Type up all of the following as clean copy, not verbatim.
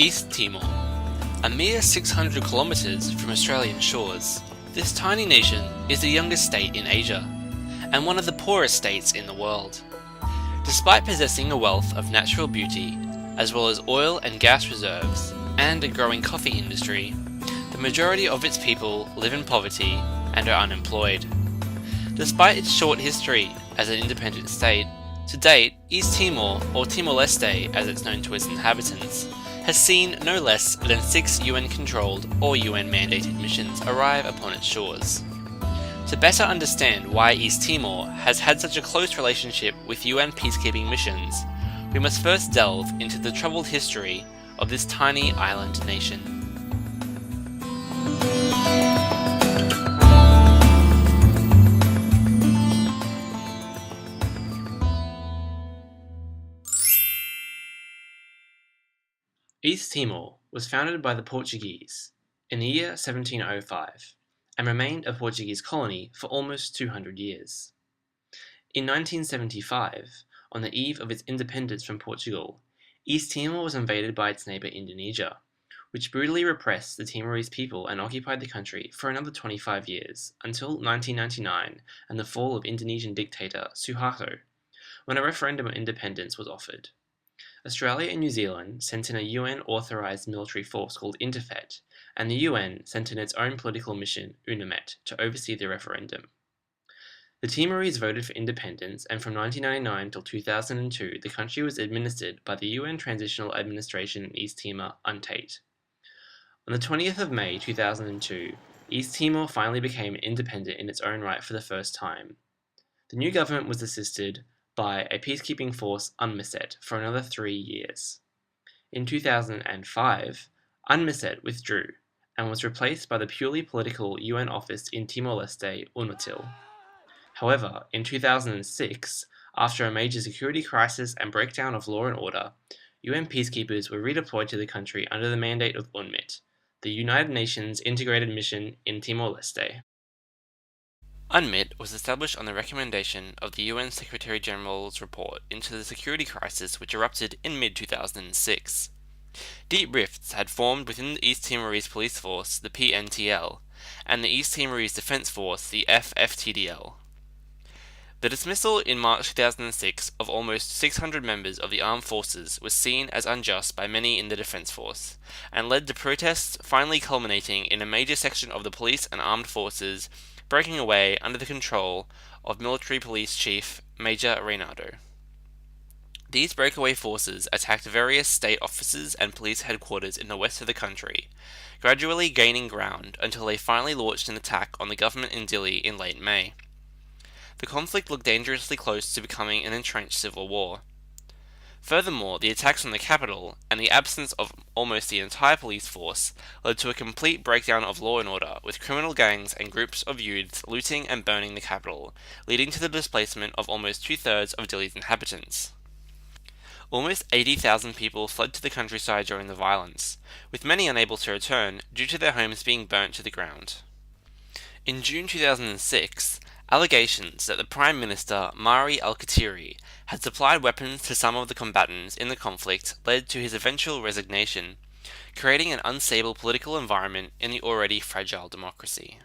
East Timor. A mere 600 kilometres from Australian shores, this tiny nation is the youngest state in Asia, and one of the poorest states in the world. Despite possessing a wealth of natural beauty, as well as oil and gas reserves, and a growing coffee industry, the majority of its people live in poverty and are unemployed. Despite its short history as an independent state, to date, East Timor, or Timor-Leste as it's known to its inhabitants, has seen no less than 6 UN-controlled or UN-mandated missions arrive upon its shores. To better understand why East Timor has had such a close relationship with UN peacekeeping missions, we must first delve into the troubled history of this tiny island nation. East Timor was founded by the Portuguese in the year 1705 and remained a Portuguese colony for almost 200 years. In 1975, on the eve of its independence from Portugal, East Timor was invaded by its neighbour Indonesia, which brutally repressed the Timorese people and occupied the country for another 25 years, until 1999 and the fall of Indonesian dictator Suharto, when a referendum of independence was offered. Australia and New Zealand sent in a UN-authorised military force called Interfet, and the UN sent in its own political mission, Unmit, to oversee the referendum. The Timorese voted for independence, and from 1999 till 2002, the country was administered by the UN Transitional Administration in East Timor, UNTATE. On the 20th of May 2002, East Timor finally became independent in its own right for the first time. The new government was assisted by a peacekeeping force, Unmit, for another 3 years. In 2005, Unmit withdrew and was replaced by the purely political UN office in Timor-Leste, UNOTIL. However, in 2006, after a major security crisis and breakdown of law and order, UN peacekeepers were redeployed to the country under the mandate of Unmit, the United Nations integrated mission in Timor-Leste. Unmit was established on the recommendation of the UN Secretary-General's report into the security crisis which erupted in mid-2006. Deep rifts had formed within the East Timorese Police Force, the PNTL, and the East Timorese Defence Force, the FFTDL. The dismissal in March 2006 of almost 600 members of the armed forces was seen as unjust by many in the Defence Force, and led to protests finally culminating in a major section of the police and armed forces breaking away under the control of Military Police Chief Major Reynardo. These breakaway forces attacked various state offices and police headquarters in the west of the country, gradually gaining ground until they finally launched an attack on the government in Dili in late May. The conflict looked dangerously close to becoming an entrenched civil war. Furthermore, the attacks on the capital, and the absence of almost the entire police force, led to a complete breakdown of law and order, with criminal gangs and groups of youths looting and burning the capital, leading to the displacement of almost 2/3 of Dili's inhabitants. Almost 80,000 people fled to the countryside during the violence, with many unable to return due to their homes being burnt to the ground. In June 2006, allegations that the Prime Minister, Mari Al-Khatiri, had supplied weapons to some of the combatants in the conflict led to his eventual resignation, creating an unstable political environment in the already fragile democracy.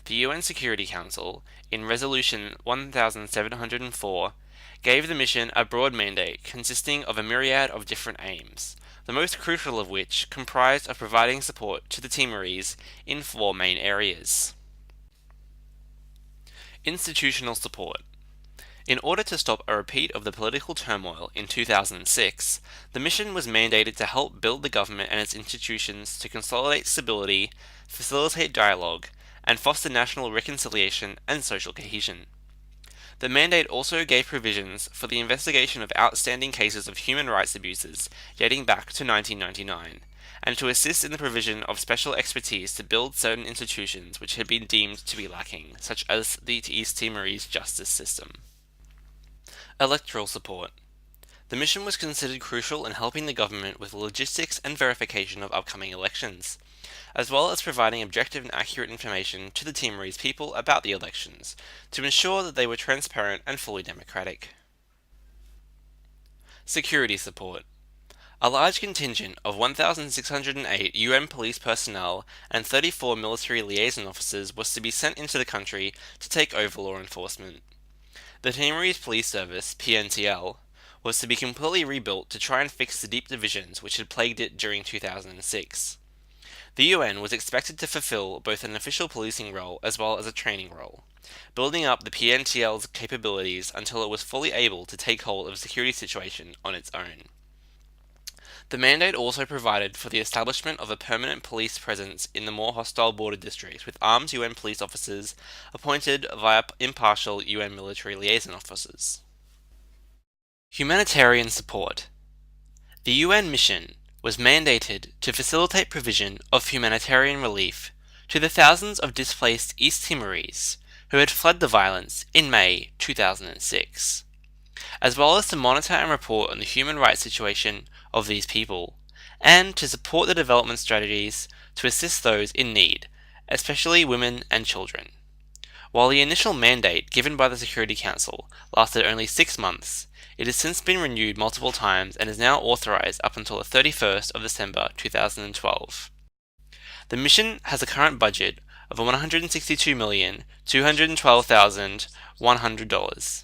The UN Security Council, in Resolution 1704, gave the mission a broad mandate consisting of a myriad of different aims, the most crucial of which comprised of providing support to the Timorese in 4 main areas. Institutional support. In order to stop a repeat of the political turmoil in 2006, the mission was mandated to help build the government and its institutions to consolidate stability, facilitate dialogue, and foster national reconciliation and social cohesion. The mandate also gave provisions for the investigation of outstanding cases of human rights abuses dating back to 1999, and to assist in the provision of special expertise to build certain institutions which had been deemed to be lacking, such as the East Timorese justice system. Electoral support. The mission was considered crucial in helping the government with logistics and verification of upcoming elections, as well as providing objective and accurate information to the Timorese people about the elections, to ensure that they were transparent and fully democratic. Security support. A large contingent of 1,608 UN police personnel and 34 military liaison officers was to be sent into the country to take over law enforcement. The Timorese Police Service, PNTL, was to be completely rebuilt to try and fix the deep divisions which had plagued it during 2006. The UN was expected to fulfill both an official policing role as well as a training role, building up the PNTL's capabilities until it was fully able to take hold of the security situation on its own. The mandate also provided for the establishment of a permanent police presence in the more hostile border districts with armed UN police officers appointed via impartial UN military liaison officers. Humanitarian support. The UN mission was mandated to facilitate provision of humanitarian relief to the thousands of displaced East Timorese who had fled the violence in May 2006, as well as to monitor and report on the human rights situation of these people, and to support the development strategies to assist those in need, especially women and children. While the initial mandate given by the Security Council lasted only 6 months, it has since been renewed multiple times and is now authorized up until the 31st of December 2012. The mission has a current budget of $162,212,100.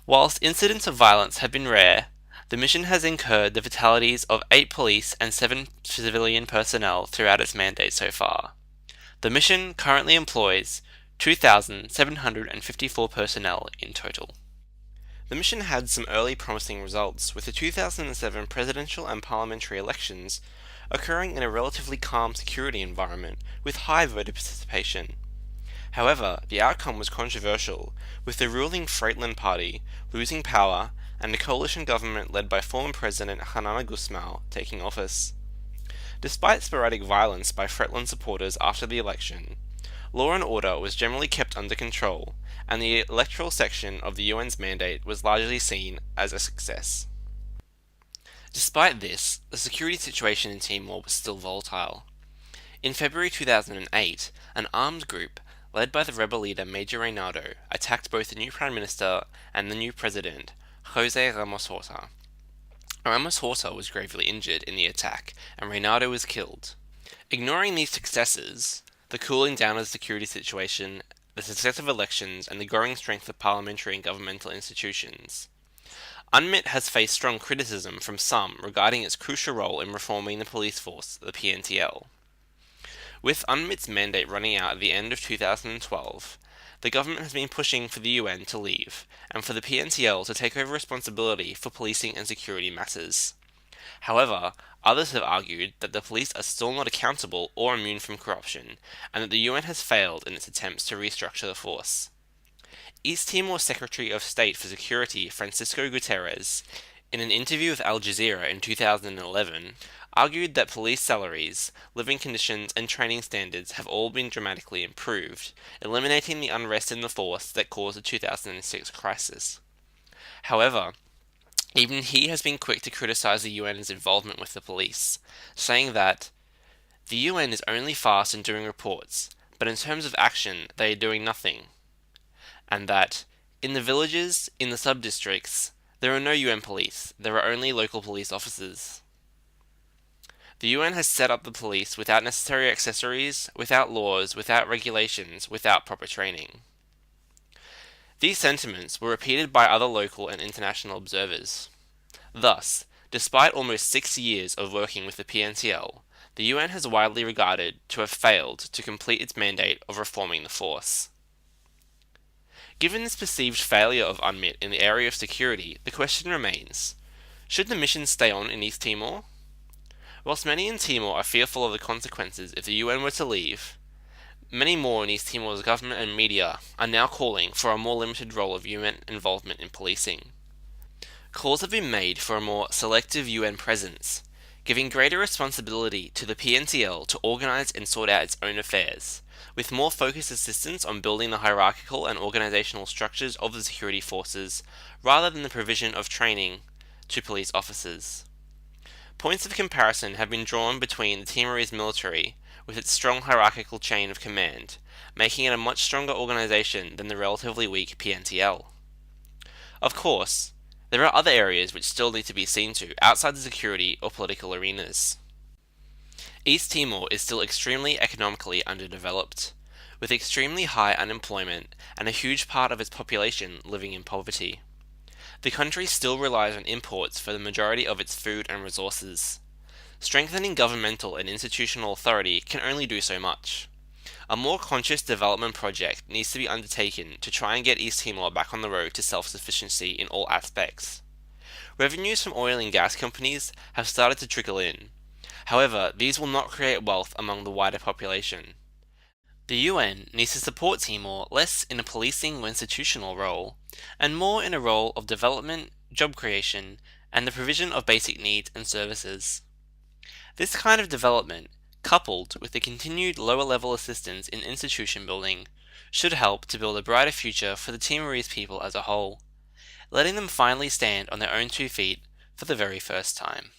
Whilst incidents of violence have been rare, the mission has incurred the fatalities of 8 police and 7 civilian personnel throughout its mandate so far. The mission currently employs 2,754 personnel in total. The mission had some early promising results, with the 2007 presidential and parliamentary elections occurring in a relatively calm security environment with high voter participation. However, the outcome was controversial, with the ruling Freightlin Party losing power and a coalition government led by former President Hanana Gusmao taking office. Despite sporadic violence by Freightlin supporters after the election, law and order was generally kept under control, and the electoral section of the UN's mandate was largely seen as a success. Despite this, the security situation in Timor was still volatile. In February 2008, an armed group led by the rebel leader Major Reynaldo attacked both the new Prime Minister and the new President, Jose Ramos Horta. Ramos Horta was gravely injured in the attack, and Reynaldo was killed. Ignoring these successes, the cooling down of the security situation, the success of elections, and the growing strength of parliamentary and governmental institutions, Unmit has faced strong criticism from some regarding its crucial role in reforming the police force, the PNTL. With Unmit's mandate running out at the end of 2012, the government has been pushing for the UN to leave, and for the PNTL to take over responsibility for policing and security matters. However, others have argued that the police are still not accountable or immune from corruption, and that the UN has failed in its attempts to restructure the force. East Timor Secretary of State for Security Francisco Guterres, in an interview with Al Jazeera in 2011, argued that police salaries, living conditions, and training standards have all been dramatically improved, eliminating the unrest in the force that caused the 2006 crisis. However, even he has been quick to criticize the UN's involvement with the police, saying that the UN is only fast in doing reports, but in terms of action they are doing nothing, and that in the villages, in the sub-districts, there are no UN police, there are only local police officers. The UN has set up the police without necessary accessories, without laws, without regulations, without proper training. These sentiments were repeated by other local and international observers. Thus, despite almost 6 years of working with the PNTL, the UN has widely regarded to have failed to complete its mandate of reforming the force. Given this perceived failure of Unmit in the area of security, the question remains, should the mission stay on in East Timor? Whilst many in Timor are fearful of the consequences if the UN were to leave, many more in East Timor's government and media are now calling for a more limited role of UN involvement in policing. Calls have been made for a more selective UN presence, giving greater responsibility to the PNTL to organise and sort out its own affairs, with more focused assistance on building the hierarchical and organisational structures of the security forces, rather than the provision of training to police officers. Points of comparison have been drawn between the Timorese military, with its strong hierarchical chain of command, making it a much stronger organisation than the relatively weak PNTL. Of course, There are other areas which still need to be seen to outside the security or political arenas. East Timor is still extremely economically underdeveloped, with extremely high unemployment and a huge part of its population living in poverty. The country still relies on imports for the majority of its food and resources. Strengthening governmental and institutional authority can only do so much. A more conscious development project needs to be undertaken to try and get East Timor back on the road to self-sufficiency in all aspects. Revenues from oil and gas companies have started to trickle in. However, these will not create wealth among the wider population. The UN needs to support Timor less in a policing or institutional role, and more in a role of development, job creation, and the provision of basic needs and services. This kind of development, coupled with the continued lower-level assistance in institution building, should help to build a brighter future for the Timorese people as a whole, letting them finally stand on their own 2 feet for the very first time.